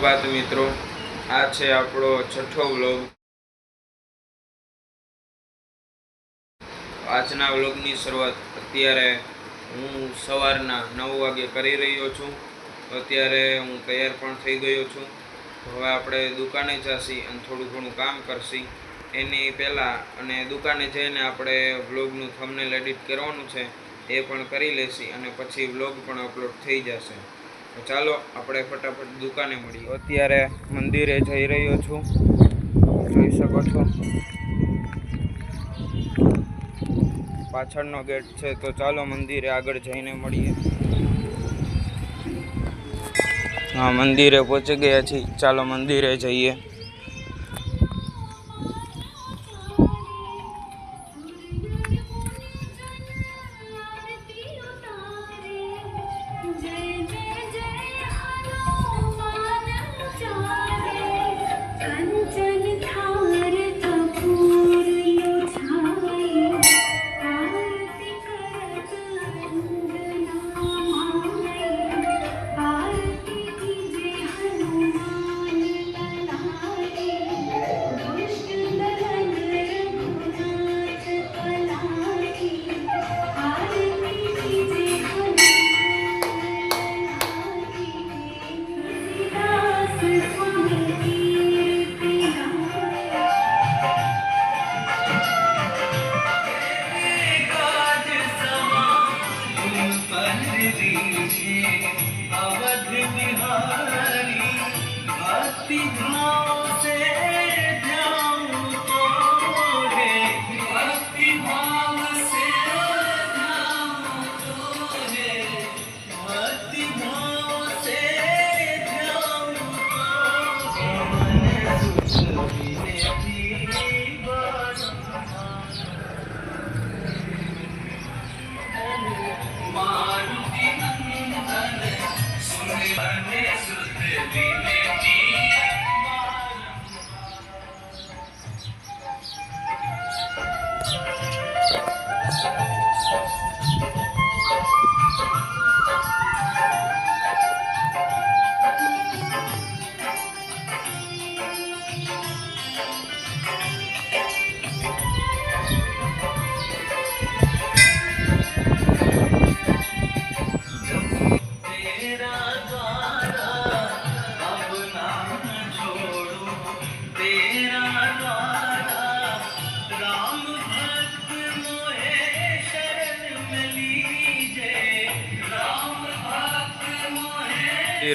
બાદ મિત્રો, આ છે આપણો છઠ્ઠો વ્લોગ। આજના વ્લોગની શરૂઆત અત્યારે હું સવારના 9 વાગે કરી રહ્યો છું। અત્યારે હું તૈયાર પણ થઈ ગયો છું। હવે આપણે દુકાને જઈશું અને થોડું ઘણું કામ કરશું। એની પહેલાં અને દુકાને જઈને આપણે વ્લોગનું થંબનેલ એડિટ કરવાનું છે, એ પણ કરી લેશું અને પછી વ્લોગ પણ અપલોડ થઈ જશે। તો ચાલો આપણે ફટાફટ દુકાને મળીએ। અત્યારે મંદિરે જઈ રહ્યો છું, જોઈ શકો છો પાછળનો ગેટ છે। તો ચાલો મંદિરે આગળ જઈને મળીએ। હા, મંદિરે પહોંચી ગયા છીએ, ચાલો મંદિરે જઈએ।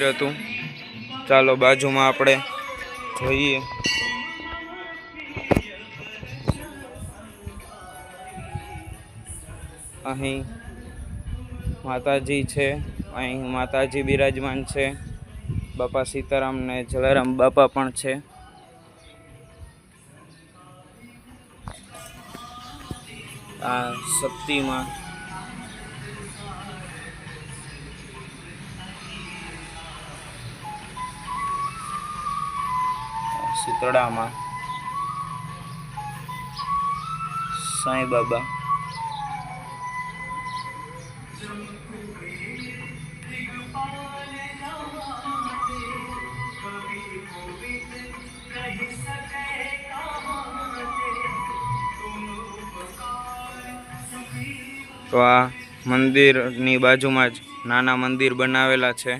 હતું, ચાલો બાજુમાં આપણે જોઈએ। અહીં માતાજી છે, અહીં માતાજી બિરાજમાન છે, બાપા સીતારામ ને જલારામ બાપા પણ છે। આ શક્તિમાં શીતળામાં સાંઈ બાબા, તો આ મંદિરની બાજુમાં જ નાના મંદિર બનાવેલા છે।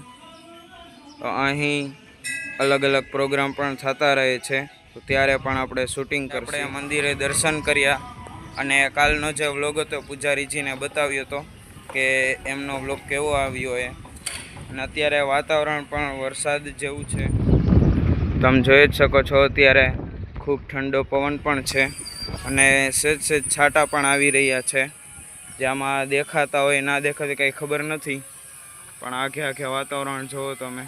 તો અહીં અલગ અલગ પ્રોગ્રામ પણ થતા રહે છે, તો ત્યારે પણ આપણે શૂટિંગ આપણે મંદિરે દર્શન કર્યા અને કાલનો જે વ્લોગ હતો પૂજારીજીને બતાવ્યો હતો કે એમનો વ્લોગ કેવો આવ્યો એ। અને અત્યારે વાતાવરણ પણ વરસાદ જેવું છે, તમે જોઈ જ શકો છો। અત્યારે ખૂબ ઠંડો પવન પણ છે અને સહેજ સહેજ છાંટા પણ આવી રહ્યા છે, જેમાં દેખાતા હોય ના દેખાતા કંઈ ખબર નથી, પણ આખે આખે વાતાવરણ જુઓ તમે।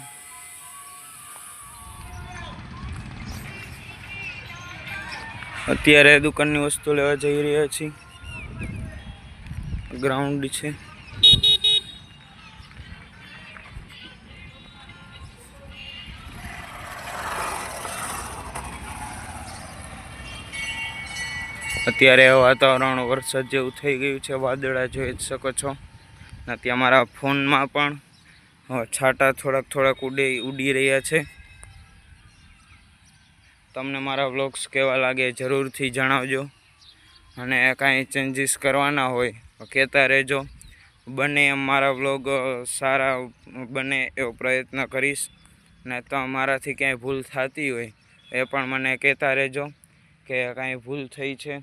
અત્યારે દુકાનની વસ્તુ લેવા જઈ રહ્યા છીએ, ગ્રાઉન્ડ છે। અત્યારે વાતાવરણ વરસાદ જેવું થઈ ગયું છે, વાદળા જોઈ જ શકો છો। અને ત્યાં મારા ફોનમાં પણ છાંટા થોડાક ઉડી રહ્યા છે। તમને મારા વ્લોગ્સ કેવા લાગે જરૂરથી જણાવજો, અને કાંઈ ચેન્જીસ કરવાના હોય તો કહેતા રહેજો. બને એમ મારા વ્લોગ સારા બને એવો પ્રયત્ન કરીશ, ને તો મારાથી ક્યાંય ભૂલ થતી હોય એ પણ મને કહેતા રહેજો કે કાંઈ ભૂલ થઈ છે.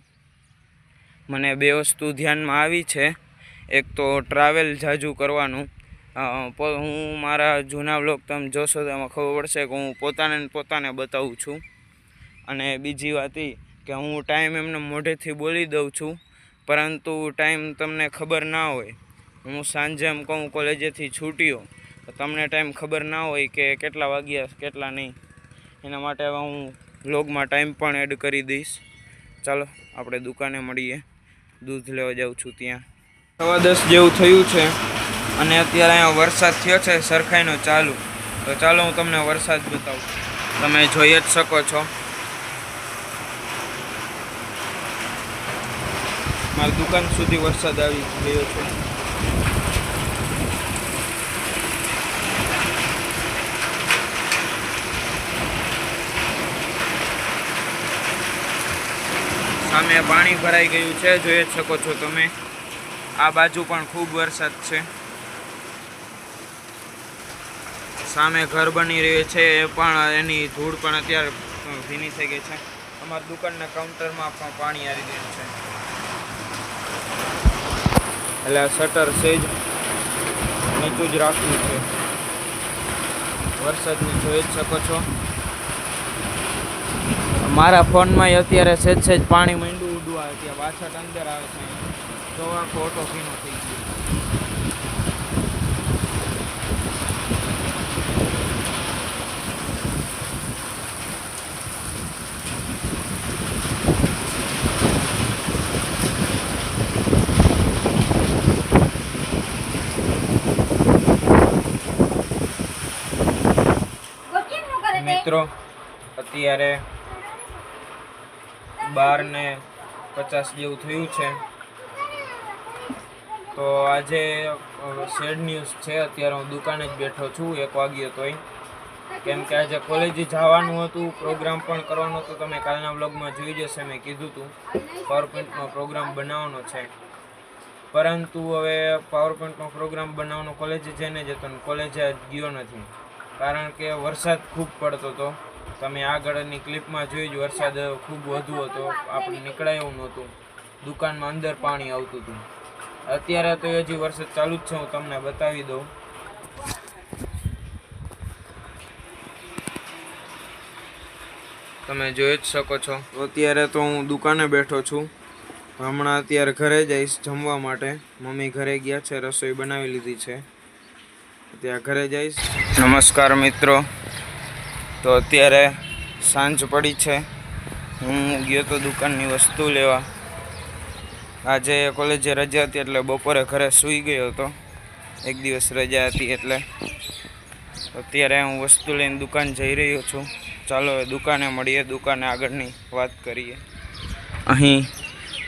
મને 2 વસ્તુ ધ્યાનમાં આવી છે. એક તો ટ્રાવેલ ઝાઝું કરવાનું. હું મારા જૂના વ્લોગ તમે જોશો તો એમાં ખબર પડશે કે હું પોતાને બતાવું છું. અને બીજી વાત એ કે હું ટાઈમ એમને મોઢેથી બોલી દઉં છું, પરંતુ ટાઈમ તમને ખબર ના હોય. હું સાંજે એમ કહું કોલેજેથી છૂટ્યો તો તમને ટાઈમ ખબર ના હોય કે કેટલા વાગ્યા કેટલા નહીં. એના માટે હવે હું વ્લોગમાં ટાઈમ પણ એડ કરી દઈશ. ચાલો આપણે દુકાને મળીએ. દૂધ લેવા જાઉં છું ત્યાં. 10:15 જેવું થયું છે અને અત્યારે અહીંયા વરસાદ થયો છે સરખાઈનો ચાલુ. તો ચાલો હું તમને વરસાદ બતાવું. તમે જોઈ જ શકો છો. મારી દુકાન સુધી વરસાદ આવી ગયો છે. સામે પાણી ભરાઈ ગયું છે, જોઈ જ શકો છો તમે. આ બાજુ પણ ખૂબ વરસાદ છે. સામે ઘર બની રહ્યું છે, એ પણ એની ધૂળ પણ અત્યારે ભીની થઈ ગઈ છે. અમારી દુકાનના કાઉન્ટરમાં પણ પાણી આવી ગયું છે. એટલે શટર સેજ નીચું જ રાખ્યું છે. વરસાદની જોઈ જ શકો છો. મારા ફોનમાં અત્યારે સેજ પાણી માંડ્યું ઉડવા, ત્યાં પાછળ અંદર આવે છે તો આખો ઓટો ભીનો થઈ ગયો. મિત્રો અત્યારે 12:50 જેવું થયું છે. તો આજે સેડ ન્યૂઝ છે. અત્યારે હું દુકાને જ બેઠો છું 1 વાગ્યો તોય, કેમ કે આજે કોલેજે જવાનું હતું, પ્રોગ્રામ પણ કરવાનો હતો. તમે કાલના વ્લોગમાં જોઈ જશે, મેં કીધું હતું પાવરપોઈન્ટનો પ્રોગ્રામ બનાવવાનો છે. પરંતુ હવે પાવરપોઈન્ટનો પ્રોગ્રામ બનાવવાનો કોલેજે જઈને જ હતો ને કોલેજે ગયો નથી, કારણ કે વરસાદ ખૂબ પડતો હતો. તમે આગળની ક્લિપમાં જોઈ જ વરસાદ ખૂબ વધુ હતો, આપણે નીકળાય એવું નહોતું. દુકાનમાં અંદર પાણી આવતું હતું. અત્યારે તો હજી વરસાદ ચાલુ જ છે, હું તમને બતાવી દઉં. તમે જોઈ જ શકો છો. અત્યારે તો હું દુકાને બેઠો છું. હમણાં અત્યારે ઘરે જઈશ જમવા માટે. મમ્મી ઘરે ગયા છે, રસોઈ બનાવી લીધી છે, ત્યાં ઘરે જઈશ. નમસ્કાર મિત્રો. તો અત્યારે સાંજ પડી છે. હું ગયો તો દુકાનની વસ્તુ લેવા. આજે કોલેજે રજા હતી એટલે બપોરે ઘરે સૂઈ ગયો હતો. 1 દિવસ રજા હતી એટલે. અત્યારે હું વસ્તુ લઈને દુકાન જઈ રહ્યો છું. ચાલો હવે દુકાને મળીએ, દુકાને આગળની વાત કરીએ. અહીં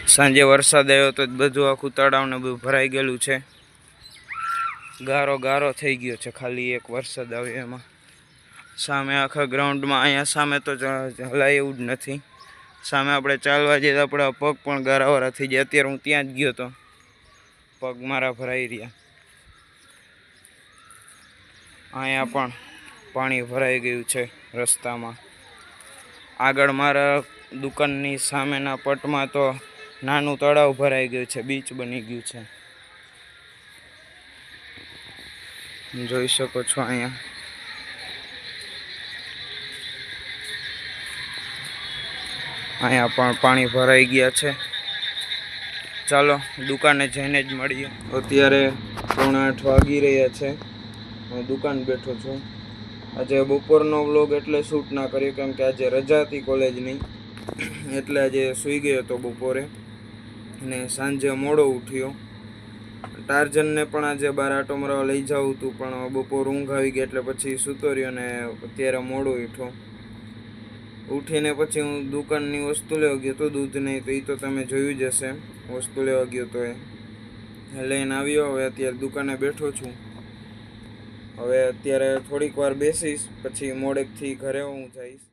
સાંજે વરસાદ આવ્યો તો બધું આખું તળાવને બધું ભરાઈ ગયેલું છે. ગારો થઈ ગયો છે ખાલી એક વરસાદ આવ્યો એમાં. સામે આખા ગ્રાઉન્ડમાં અહીંયા સામે તો હલાય એવું જ નથી. સામે આપણે ચાલવા જઈએ તો આપણા પગ પણ ગારાવાળા થઈ જાય. અત્યારે હું ત્યાં જ ગયો તો પગ મારા ભરાઈ રહ્યા. અહીંયા પણ પાણી ભરાઈ ગયું છે રસ્તામાં. આગળ મારા દુકાનની સામેના પટમાં તો નાનું તળાવ ભરાઈ ગયું છે, બીચ બની ગયું છે. જોઈ શકો છો અહીંયા. અહીંયા પણ પાણી ભરાઈ ગયા છે. ચાલો દુકાને જઈને જ મળીએ. અત્યારે 7:45 વાગી રહ્યા છે. હું દુકાન બેઠો છું. આજે બપોરનો વ્લોગ એટલે શૂટ ના કર્યો, કેમ કે આજે રજા હતી કોલેજની, એટલે આજે સૂઈ ગયો હતો બપોરે ને સાંજે મોડો ઉઠ્યો. ટાર્જનને પણ આજે બહાર આટો મારવા લઈ જવું હતું, પણ બપોર ઊંઘ આવી ગઈ એટલે પછી સૂતો રહ્યો ને અત્યારે મોડો ઉઠ્યો. ઉઠીને પછી હું દુકાનની વસ્તુ લેવા ગયો તો દૂધ નહીં, તો એ તો તમે જોયું જ હશે. વસ્તુ લેવા ગયો તો એ લઈને આવ્યો. હવે અત્યારે દુકાને બેઠો છું. હવે અત્યારે થોડીક વાર બેસીશ, પછી મોડેકથી ઘરે હું જઈશ.